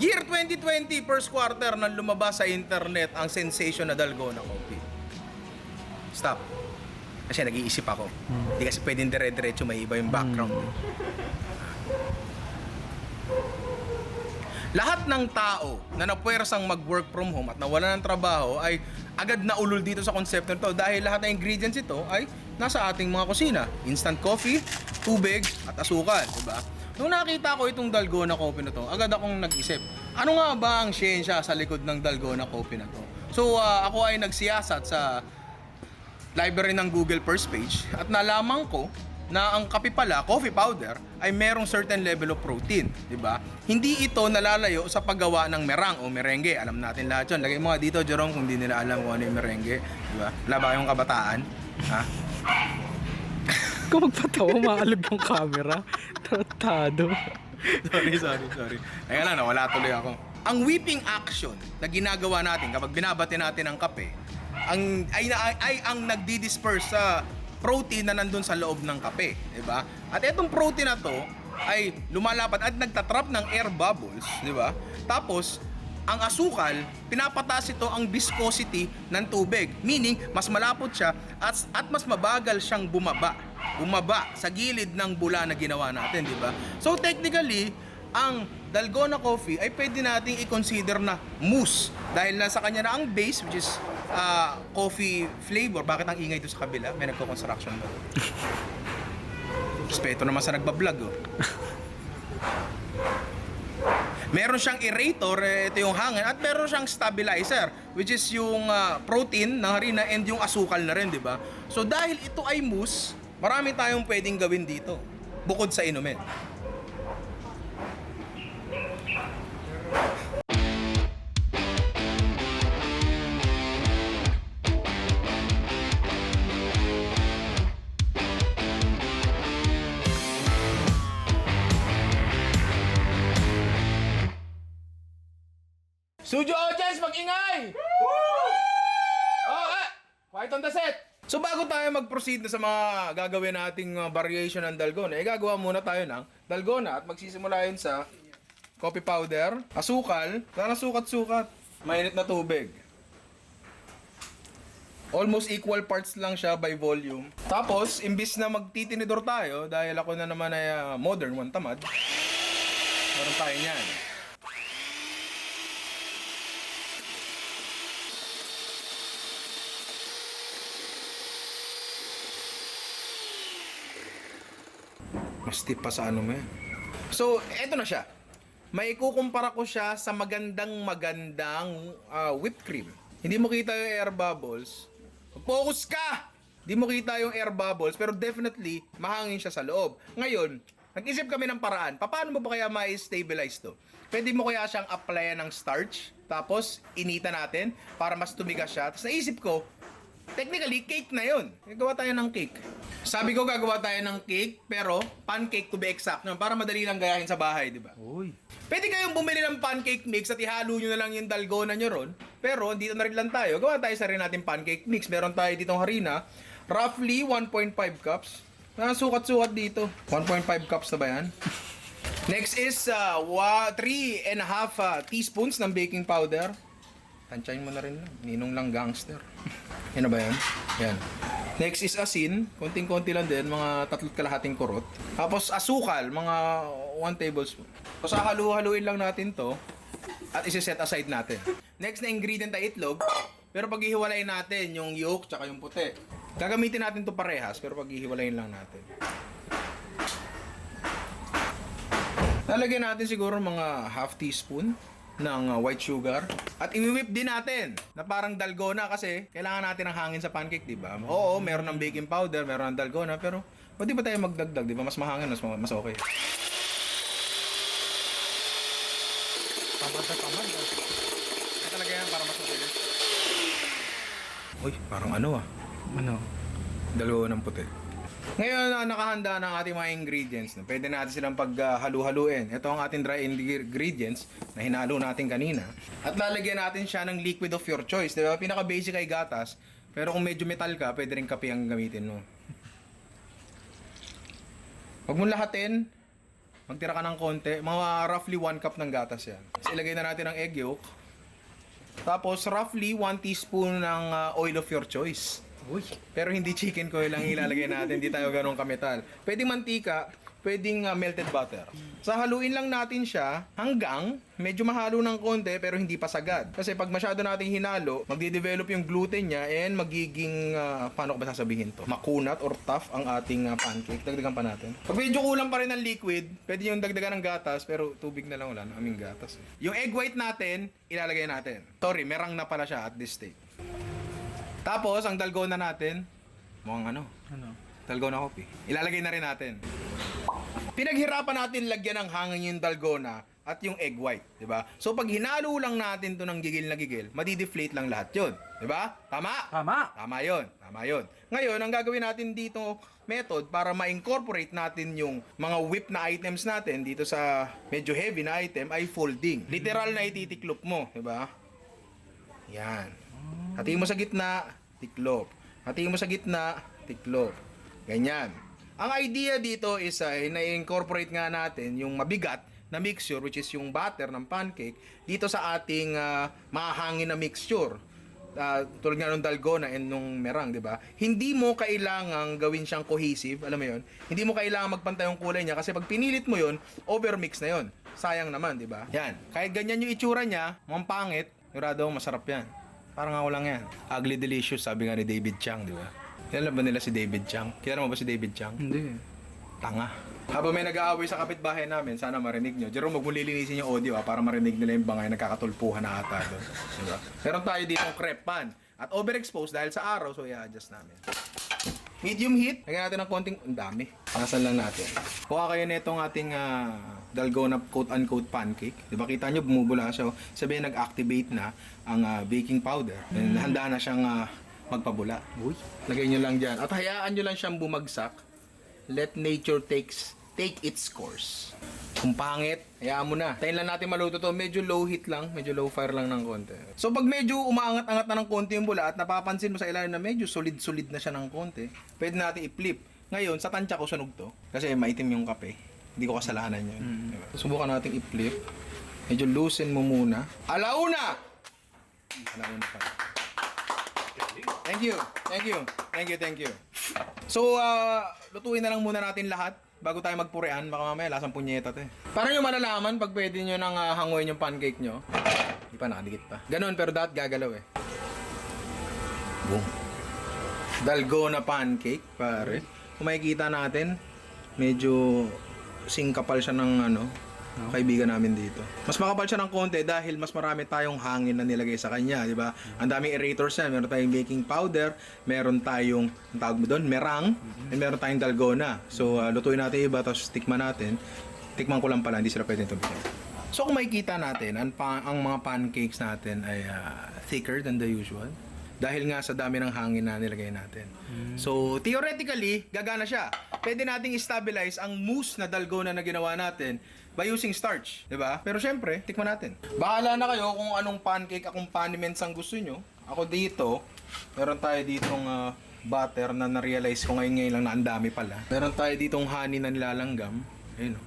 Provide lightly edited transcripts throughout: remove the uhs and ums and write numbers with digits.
Year 2020, first quarter nang lumabas sa internet ang sensation na Dalgona Coffee. Stop. Kasi nag-iisip ako. Hindi kasi pwedeng dire-diretso, may iba yung background. Lahat ng tao na napuwersang mag-work from home at nawala ng trabaho ay agad na ulol dito sa konsepto nito dahil lahat ng ingredients ito ay nasa ating mga kusina. Instant coffee, tubig, at asukal, diba? Nung nakita ko itong Dalgona Coffee na to, agad akong nag-isip, ano nga ba ang siyensya sa likod ng Dalgona Coffee na to? So ako ay nagsiyasat sa library ng Google first page at nalaman ko na ang kape pala, coffee powder, ay merong certain level of protein, di ba? Hindi ito nalalayo sa paggawa ng merang o merengue. Alam natin lahat 'yon. Lagay mo nga dito, Jerome, kung hindi nila alam kung ano yung merengue, di ba? Wala ba kayong kabataan? Ha? Kung magpatawa, maalog yung camera. Tarantado. sorry. Teka lang, nawala tuloy ako. Ang whipping action na ginagawa natin kapag binabati natin ang kape, ay ang nagdi-disperse sa protein na nandun sa loob ng kape, di ba? At itong protein na to ay lumalapat at nagtatrap ng air bubbles, di ba? Tapos, ang asukal, pinapataas ito ang viscosity ng tubig. Meaning, mas malapot siya at mas mabagal siyang bumaba sa gilid ng bula na ginawa natin, di ba? So, technically, ang Dalgona Coffee ay pwede nating i-consider na mousse dahil nasa kanya na ang base, which is coffee flavor. Bakit ang ingay doon sa kabila? May nagko-construction ba? Respeto naman sa nagbablog, oh. Meron siyang aerator, ito yung hangin, at meron siyang stabilizer, which is yung protein ng harina and yung asukal na rin, di ba? So dahil ito ay mousse, marami tayong pwedeng gawin dito, bukod sa inumin. Studio audience, mag-ingay! Quiet on the set! So bago tayo mag-proceed na sa mga gagawin nating variation ng Dalgona, gagawa muna tayo ng Dalgona at magsisimula yun sa coffee powder, asukal, sana sukat-sukat, mainit na tubig. Almost equal parts lang siya by volume. Tapos, imbis na magtitinidor tayo, dahil ako na naman ay modern one tamad, meron tayo niyan. Mas tip pa sa ano mo yan. So, eto na siya. May ikukumpara ko siya sa magandang whipped cream. Hindi mo kita yung air bubbles. Focus ka! Hindi mo kita yung air bubbles, pero definitely, mahangin siya sa loob. Ngayon, nag-isip kami ng paraan. Paano mo ba kaya ma-stabilize to? Pwede mo kaya siyang applyan ng starch, tapos inita natin para mas tumigas siya. Tapos naisip ko, technically, cake na yun. Gagawa tayo ng cake. Sabi ko gagawa tayo ng cake, pero pancake to be exact, no? Para madali lang gayahin sa bahay, di ba? Uy. Pwede kayong bumili ng pancake mix at ihalo nyo na lang yung Dalgona nyo ron. Pero dito na rin lang tayo. Gawa tayo sa rin natin pancake mix. Meron tayo ditong harina. Roughly 1.5 cups. Sukat-sukat dito. 1.5 cups na ba yan? Next is 3.5 teaspoons ng baking powder. Tansyahin mo na rin lang. Ninong lang gangster. Yan na ba yan? Yan. Next is asin. Konting-konti lang din. Mga 3 kalahating kurot. Tapos asukal. Mga 1 tablespoon. So halu-haluin lang natin to. At isi-set aside natin. Next na ingredient ay itlog. Pero paghihiwalayin natin yung yolk tsaka yung puti. Gagamitin natin to parehas. Pero paghihiwalayin lang natin. Lalagyan natin siguro mga half teaspoon ng white sugar. At i-whip din natin na parang Dalgona kasi kailangan natin ng hangin sa pancake, di ba? Oo, meron ng baking powder, meron ng Dalgona, pero pwede ba tayo magdagdag, di ba? Mas mahangin, mas okay. Tamad na tamad. Kaya talaga yan para mas mabilis. Uy, parang ano ah. Ano? Dalawa ng puti. Ngayon, nakahanda ng ating mga ingredients. Pwede natin silang paghalu-haluin. Ito ang ating dry ingredients na hinalo natin kanina. At lalagyan natin siya ng liquid of your choice. Diba? Pinaka-basic ay gatas. Pero kung medyo metal ka, pwede rin kape ang gamitin mo. Huwag mong lahatin. Magtira ka ng konti. Mga roughly 1 cup ng gatas yan. Tapos ilagay na natin ang egg yolk. Tapos roughly 1 teaspoon ng oil of your choice. Uy. Pero hindi chicken oil lang ilalagay natin. Hindi tayo ganun kametal. Pwedeng mantika, pwedeng melted butter. So haluin lang natin siya hanggang medyo mahalo ng konti pero hindi pa sagad. Kasi pag masyado nating hinalo, magde-develop yung gluten niya and magiging, paano ko ba sasabihin to? Makunat or tough ang ating pancake. Dagdagan pa natin. Pag medyo kulang pa rin ng liquid, pwede yung dagdagan ng gatas pero tubig na lang, wala na aming gatas. Yung egg white natin, ilalagay natin. Sorry, merang na pala siya at this stage. Tapos, ang dalgona natin, mukhang ano? Dalgona coffee. Ilalagay na rin natin. Pinaghirapan natin lagyan ng hangin yung dalgona at yung egg white, di ba? So pag hinalo lang natin to ng gigil na gigil, madi-deflate lang lahat 'yon, di ba? Tama? Tama. Tama 'yon. Tama 'yon. Ngayon, ang gagawin natin dito method para ma-incorporate natin yung mga whip na items natin dito sa medyo heavy na item ay folding. Literal na ititiklop mo, di ba? Yan. Hatiin mo sa gitna, tiklop. Hatiin mo sa gitna, tiklop. Ganyan. Ang idea dito is ay na-incorporate nga natin yung mabigat na mixture which is yung batter ng pancake dito sa ating mahangin na mixture. Tulad nga nung dalgona and nung merang, di ba? Hindi mo kailangang gawin siyang cohesive, alam mo yon? Hindi mo kailangang magpantay yung kulay niya kasi pag pinilit mo yon, overmix na yon. Sayang naman, di ba? Yan. Kahit ganyan yung itsura niya, mukhang pangit, sigurado masarap yan. Parang ako lang yan. Ugly delicious, sabi nga ni David Chang, di ba? Kilala ba nila si David Chang? Kilala mo ba si David Chang? Hindi. Tanga. Habang may nag-aaway sa kapitbahay namin, sana marinig nyo. Jerome, huwag mo lilinisin yung audio para marinig nila yung bangay nagkakatulpuhan na ata doon. Diba? Meron tayo dito ng crepe pan. At overexposed dahil sa araw, so i-adjust namin. Medium heat. Lagyan natin ng konting, ang dami. Panasan lang natin. Kuha kayo nitong ating dalgona quote-unquote pancake. Diba kita nyo, bumubula siya. Sabihin nag-activate na ang baking powder. And handa na siyang magpabula. Uy. Lagay nyo lang dyan. At hayaan nyo lang siyang bumagsak. Let nature take its course. Kung pangit, hayaan mo na. Tayin lang natin maluto to. Medyo low heat lang. Medyo low fire lang ng konti. So pag medyo umaangat-angat na ng konti yung bula at napapansin mo sa ilalim na medyo solid-solid na siya ng konti, pwede natin i-flip. Ngayon, sa tansya ko sunog to. Kasi maitim yung kape. Hindi ko kasalanan yun. Diba? Subukan natin i-flip. Medyo loosen mo muna. Alauna! Alauna pa. Thank you. Thank you. Thank you, thank you. So, lutuin na lang muna natin lahat bago tayo magpurean. Baka mamaya lasang punyeta to eh. Paano nyo malalaman pag pwede nyo nang hanguin yung pancake nyo? Di pa, nakadikit pa. Ganon, pero dapat gagalaw eh. Boom. Dalgona pancake, pare. Kung makikita natin, medyo singkapal siya ng kaibigan namin dito. Mas makapal siya ng konti dahil mas marami tayong hangin na nilagay sa kanya, di ba? Ang daming aerators yan. Meron tayong baking powder, meron tayong, ang tawag mo doon, merang, and meron tayong dalgona. So, lutuin natin iba, tapos tikman natin. Tikman ko lang pala, hindi sila pwedeng tumikin. So, kung makikita natin, ang mga pancakes natin ay thicker than the usual. Dahil nga sa dami ng hangin na nilagay natin. So, theoretically, gagana siya. Pwede nating i-stabilize ang mousse na dalgona na ginawa natin by using starch, di ba? Pero syempre, tikman natin. Bahala na kayo kung anong pancake accompaniments ang gusto nyo. Ako dito, meron tayo ditong butter na na-realize ko ngayon lang na ang dami pala. Meron tayo ditong honey na nilalanggam. Ayun o.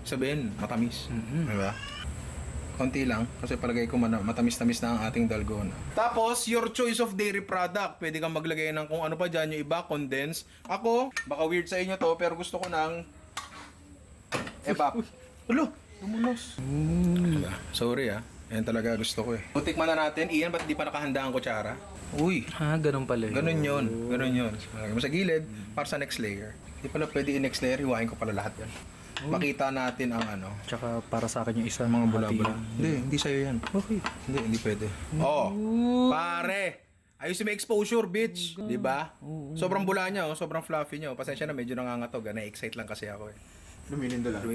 Sabihin, matamis. Di ba? Konti lang, kasi palagay ko matamis-tamis na ang ating dalgona. Tapos, your choice of dairy product. Pwede kang maglagay ng kung ano pa dyan, yung iba, condensed. Ako, baka weird sa inyo to, pero gusto ko ng evap. Ulo, lumulos. Diba? Sorry Ayan talaga gusto ko eh. Tikman na natin. Iyan, ba't di pa nakahanda ang kutsara? Uy, Ganun pala yun. ganun yun. Ganun yun. Lagay mo sa gilid, para sa next layer. Di pala pwede i-next layer, hiwain ko pala lahat yan. Makita natin ang Tsaka para sa akin yung isa. mga bula-bula. hati. Hindi sa'yo yan. Okay. Hindi pwede. Oh, pare! Ayos may exposure, bitch. Di ba? Sobrang bula niya, sobrang fluffy niya. Pasensya na, medyo nangangatog. Na-excite lang kasi ako eh.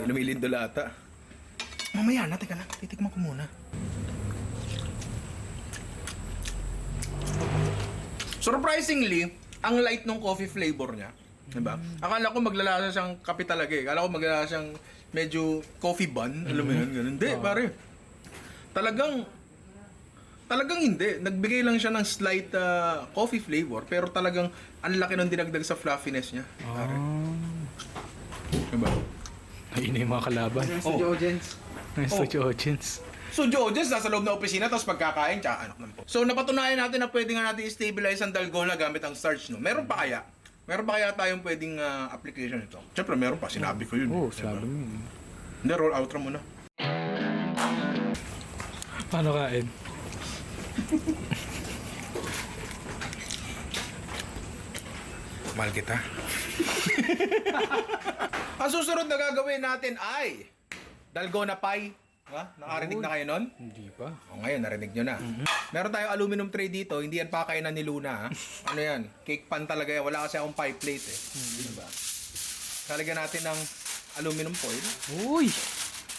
Lumilindolata. Mamaya na, teka lang. Titikman ko muna. Surprisingly, ang light ng coffee flavor niya. Diba? Akala ko maglalasa siyang kape talaga eh. Akala ko maglalasa siyang medyo coffee bun. Alam mo yun? Ganun. Hindi, pare. Talagang hindi. Nagbigay lang siya ng slight coffee flavor. Pero talagang ang laki ng dinagdag sa fluffiness niya. Pare. Diba? Ayun na yung mga kalaban. Studio audience. Yung studio audience. So, Georges, nasa loob ng opisina, tapos pagkakain, tsaka anak ng po. So, napatunayan natin na pwede nga natin i-stabilize ang dalgona gamit ang starch, no? Meron pa kaya? Meron pa kaya tayong pwedeng application ito? Siyempre, meron pa. Sinabi ko yun. Oo, Diba? sabi mo yun. Hindi, roll outro muna. Paano kain? Mahal kita. Ang susunod na gagawin natin ay dalgona pie. Ha? Nakarinig na kayo nun? Hindi pa. O ngayon, narinig nyo na. Meron tayong aluminum tray dito. Hindi yan pakainan ni Luna. Ha? Ano yan? Cake pan talaga yan. Wala kasi akong pie plate eh. Diba? Lalagyan natin ng aluminum foil. Uy!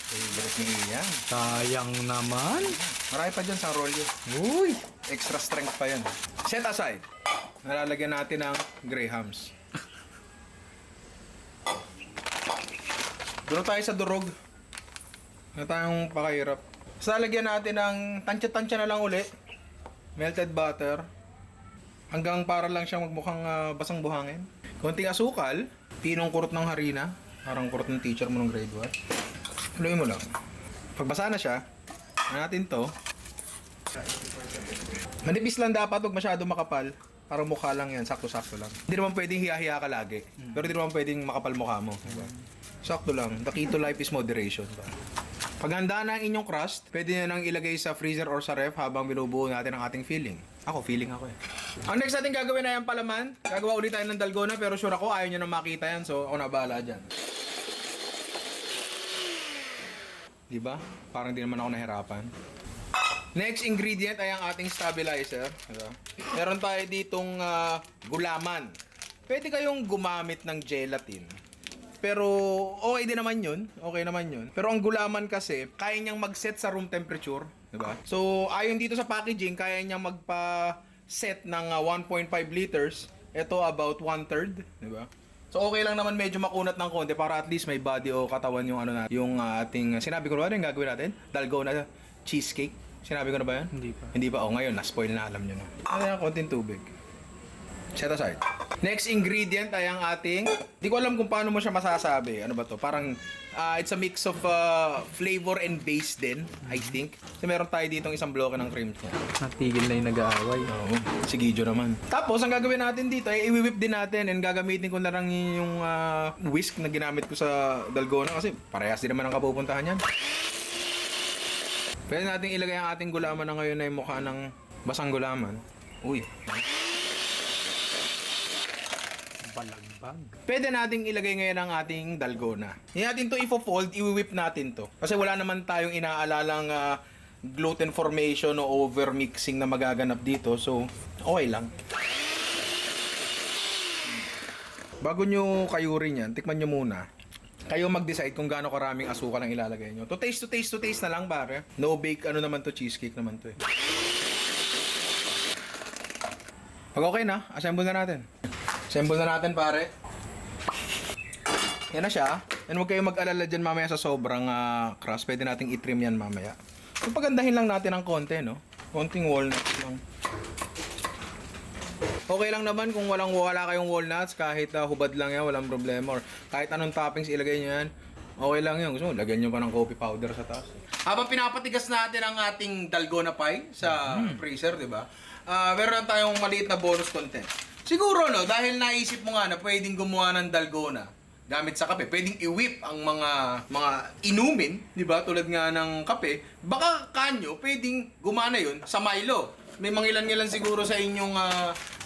Favorite ni Ian. Sayang naman. Marami pa dyan sa rolyo. Uy! Extra strength pa yan. Set aside. Nalalagyan natin ng grahams. Doon tayo sa durog. Na tayong pakahirap. So, lalagyan natin ng tansya-tansya na lang uli. Melted butter. Hanggang para lang siyang magmukhang basang buhangin. Konting asukal. Pinong kurot ng harina. Parang kurot ng teacher mo ng grade 1. Haluin mo lang. Pagbasa na siya, natin to. Manipis lang dapat, huwag masyado makapal. Parang mukha lang yan, sakto-sakto lang. Hindi naman pwedeng hiya-hiya ka lagi. Pero hindi naman pwedeng makapal mukha mo. Diba? Sakto lang. The key to life is moderation. Diba? Pag handa na ang inyong crust, pwede nyo nang ilagay sa freezer or sa ref habang binubuo natin ang ating filling. Feeling ako eh. Ang next natin gagawin ay ang palaman. Gagawa ulit tayo ng dalgona pero sure ako ayaw nyo na makita yan so ako na bahala dyan. Diba? Parang di naman ako nahirapan. Next ingredient ay ang ating stabilizer. Diba? Meron tayo ditong gulaman. Pwede kayong gumamit ng gelatin. Pero okay din naman yun. Okay naman yun. Pero ang gulaman kasi, kaya niyang mag-set sa room temperature. Diba? So, ayon dito sa packaging, kaya niyang magpa-set ng 1.5 liters. Ito about 1/3. Diba? So, okay lang naman medyo makunat ng konti para at least may body o katawan yung ano na, yung ating, sinabi ko na ba yung gagawin natin? Dalgona cheesecake. Sinabi ko na ba yan? Hindi pa. Hindi pa. Ngayon, na-spoil na, alam nyo na. Ano konting tubig. Set aside. Next ingredient ay ang ating, di ko alam kung paano mo siya masasabi. Ano ba to? Parang, it's a mix of flavor and base din, I think. Kasi meron tayo ditong isang bloke ng cream cheese. Natigil na yung nag-aaway. Oo, si Gijo naman. Tapos, ang gagawin natin dito ay i-whip din natin and gagamitin ko na lang yung whisk na ginamit ko sa dalgona kasi parehas din naman ang kapupuntahan yan. Pwede natin ilagay ang ating gulaman na ngayon ay mukha ng basang gulaman. Uy. Balagbag. Pwede nating ilagay ngayon ang ating dalgona. Hindi natin to ifo-fold, i-whip natin to. Kasi wala naman tayong inaalalang gluten formation o over-mixing na magaganap dito. So, okay lang. Bago nyo kayurin yan, tikman nyo muna. Kayo mag-decide kung gaano karaming asukal ang ilalagay nyo. To taste na lang, pare. No bake, ano naman to, cheesecake naman to eh. Pag okay na, assemble na natin. Assemble na natin, pare. Yan na siya. And huwag kayong mag-alala dyan mamaya sa sobrang crust. Pwede nating i-trim yan mamaya. So, pagandahin lang natin ang konti, no? Konting walnuts lang. Okay lang naman kung wala kayong walnuts, kahit hubad lang yan, walang problema. Or kahit anong toppings ilagay nyo yan, okay lang yun. Gusto mo, lagyan nyo pa ng coffee powder sa taas. Habang pinapatigas natin ang ating dalgona pie sa freezer, di ba? Meron tayong maliit na bonus content. Siguro, no, dahil naisip mo nga na pwedeng gumawa ng dalgona gamit sa kape, pwedeng i-whip ang mga inumin, di ba? Tulad nga ng kape, baka kanyo, pwedeng gumana yun sa Milo. May mangilan-ngilan siguro sa inyong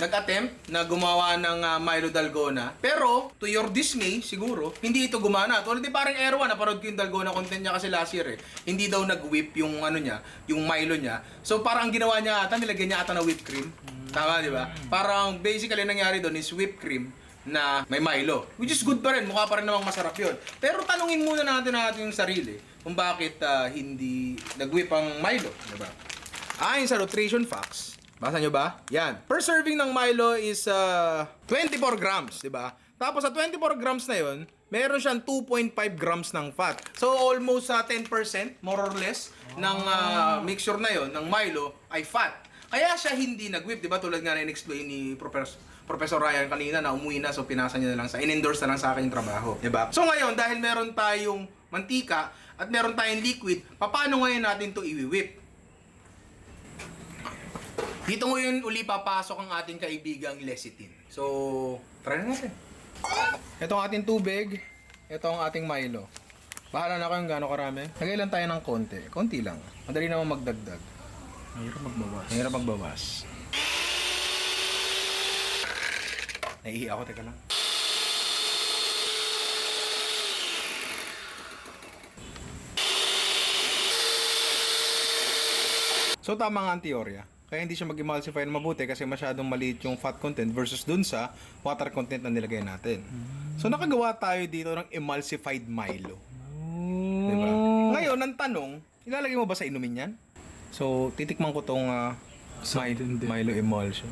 nag-attempt na gumawa ng Milo Dalgona. Pero, to your dismay, siguro, hindi ito gumana. Tulad di parang Erwan, naparod ko yung Dalgona content niya kasi last year eh. Hindi daw nag-whip yung ano niya, yung Milo niya. So, parang ang ginawa niya ata, nilagyan niya ata na whipped cream. Tama, di ba? Parang basically nangyari doon is whipped cream na may Milo. Which is good pa rin, mukha pa rin namang masarap yun. Pero tanungin muna natin yung sarili kung bakit hindi nag-whip ang Milo, di ba? Ayon sa nutrition facts, basa nyo ba? Yan. Per serving ng Milo is 24 grams, di ba? Tapos sa 24 grams na yun, meron siyang 2.5 grams ng fat. So almost 10%, more or less, ng mixture na yun, ng Milo, ay fat. Kaya siya hindi nag-whip, di ba? Tulad nga na in-explain ni Professor Ryan kanina na umuwi na, so pinasa niya na lang in-endorse na lang sa akin yung trabaho, 'di ba? So ngayon, dahil meron tayong mantika at meron tayong liquid, paano ngayon natin 'to i-whip? Dito ngayon uli papasok ang ating kaibigang lecithin. So, try na natin. Ito ang ating tubig, ito ang ating Milo. Bahala na kayo kung gaano karami. Lagay lang tayo ng konti. Konti lang. Madali naman magdagdag. Mahirap magbawas. Mahirap magbawas. Naiihi ako, teka lang. So tama nga ang teorya. Kaya hindi siya mag-emulsify na mabuti kasi masyadong maliit yung fat content versus dun sa water content na nilagay natin. So nakagawa tayo dito ng emulsified Milo. Diba? Ngayon, ang tanong, ilalagay mo ba sa inumin yan? So, titikman ko tong Milo emulsion.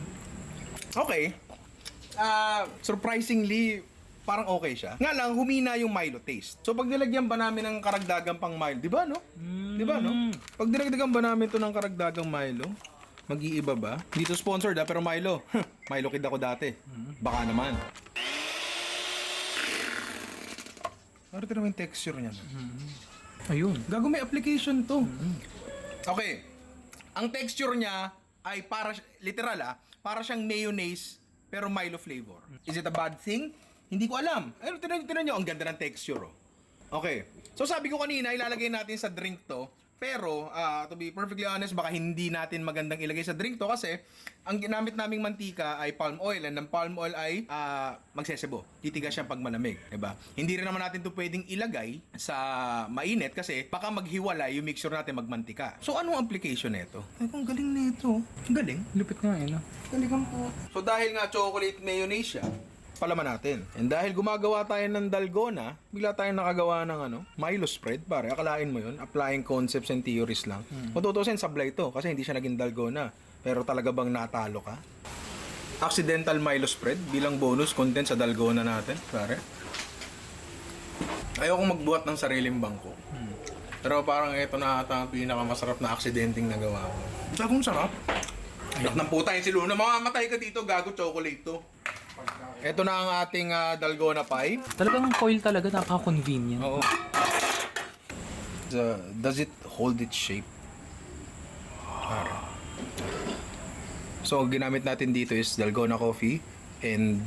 Okay. Surprisingly, parang okay siya. Nga lang, humina yung Milo taste. So, pag nilagyan ba namin ng karagdagang pang Milo, di ba no? Di ba no? Pag nilagyan ba namin to ng karagdagang Milo, mag-iiba ba? Dito sponsored pero Milo. Milo kid ako dati. Baka naman. Ano naman yung texture niya? Ayun. Gago, may application to. Okay. Ang texture niya ay literal para siyang mayonnaise pero Milo flavor. Is it a bad thing? Hindi ko alam. Ayun, tinan nyo, ang ganda ng texture. Okay. So sabi ko kanina, ilalagay natin sa drink to. Pero, to be perfectly honest, baka hindi natin magandang ilagay sa drink to kasi ang ginamit naming mantika ay palm oil and ang palm oil ay magsesebo. Titigas siya pag malamig, diba? Hindi rin naman natin to pwedeng ilagay sa mainit kasi baka maghiwalay yung mixture natin magmantika. So, anong application nito? Ay, kung galing nito. Galing. Lupit nga eh, no? Galing po. So, dahil nga chocolate mayonnaise siya, palaman natin. And dahil gumagawa tayo ng dalgona, bigla tayong nakagawa ng Milo spread, pare. Akalain mo yun, applying concepts and theories lang. Kung tutusin, sablay to, kasi hindi siya naging dalgona. Pero talaga bang natalo ka? Accidental Milo spread bilang bonus content sa dalgona natin, pare. Ayokong magbuhat ng sariling bangko. Pero parang ito na ata ang pinakamasarap na aksidenteng nagawa ko. Sagong sarap. Ayak ng puta, si Luna, mamamatay ka dito, gago chocolate to. Ito na ang ating dalgona pie. Talagang foil talaga, nakaka-convenient. Oo. Does it hold its shape? So, ginamit natin dito is dalgona coffee and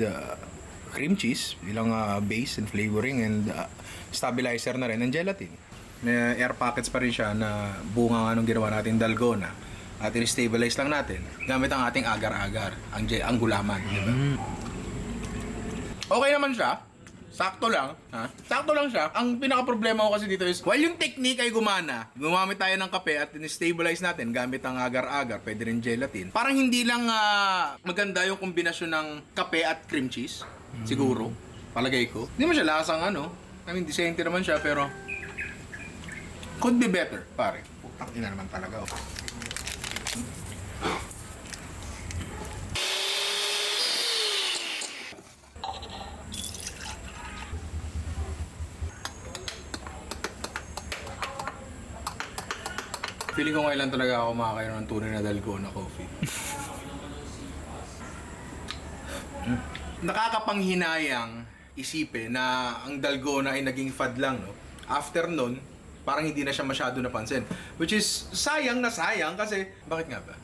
cream cheese bilang base and flavoring and stabilizer na rin and gelatin. May air packets pa rin siya na bunga nga nung ginawa natin dalgona. At in-stabilize lang natin gamit ang ating agar-agar, ang gulaman, di ba? Okay naman siya. Sakto lang. Sakto lang siya. Ang pinaka-problema ko kasi dito is, while yung technique ay gumana, gumamit tayo ng kape at in-stabilize natin gamit ang agar-agar, pwede rin gelatin. Parang hindi lang maganda yung kombinasyon ng kape at cream cheese. Siguro. Palagay ko. Hindi mo siya lasang I mean, decente naman siya, pero could be better, pare. Putang ina naman talaga. Feeling ko ngayon talaga ako makakain ng tunay na dalgona coffee. Nakakapanghinayang isipin na ang dalgona ay naging fad lang, no? After nun, parang hindi na siya masyado napansin. Which is sayang na sayang kasi, bakit nga ba?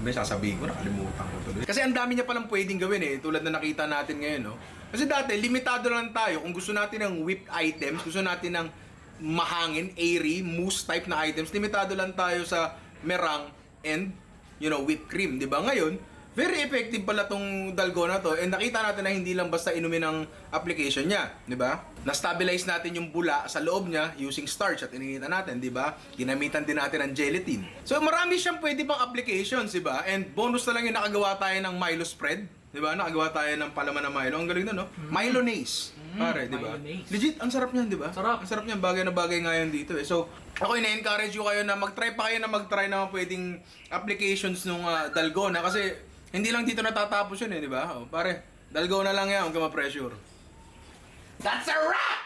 May sasabihin ko, nakalimutan ko tuloy. Kasi ang dami niya palang pwedeng gawin tulad na nakita natin ngayon, no? Kasi dati, limitado lang tayo. Kung gusto natin ng whipped items, gusto natin ng mahangin, airy, mousse type na items, limitado lang tayo sa meringue and, whipped cream, di ba? Ngayon, very effective pala tong dalgona to and nakita natin na hindi lang basta inumin ang application niya, di ba? Na-stabilize natin yung bula sa loob niya using starch at ininitan natin, di ba? Ginamitan din natin ang gelatin. So marami siyang pwede pang applications, di ba? And bonus na lang yung nakagawa tayo ng Milo spread, di ba? Nakagawa tayo ng palaman na Milo. Ang galing na, no? Milonaise. Pare, di ba? Legit, ang sarap niyan, di ba? Sarap. Ang sarap niyan, bagay na bagay ngayon dito So, ako ina-encourage ko kayo na mag-try ng mga pwedeng applications nung dalgona kasi hindi lang dito natatapos yun di ba? Pare, dalgona lang yan, huwag ka ma-pressure. That's a wrap!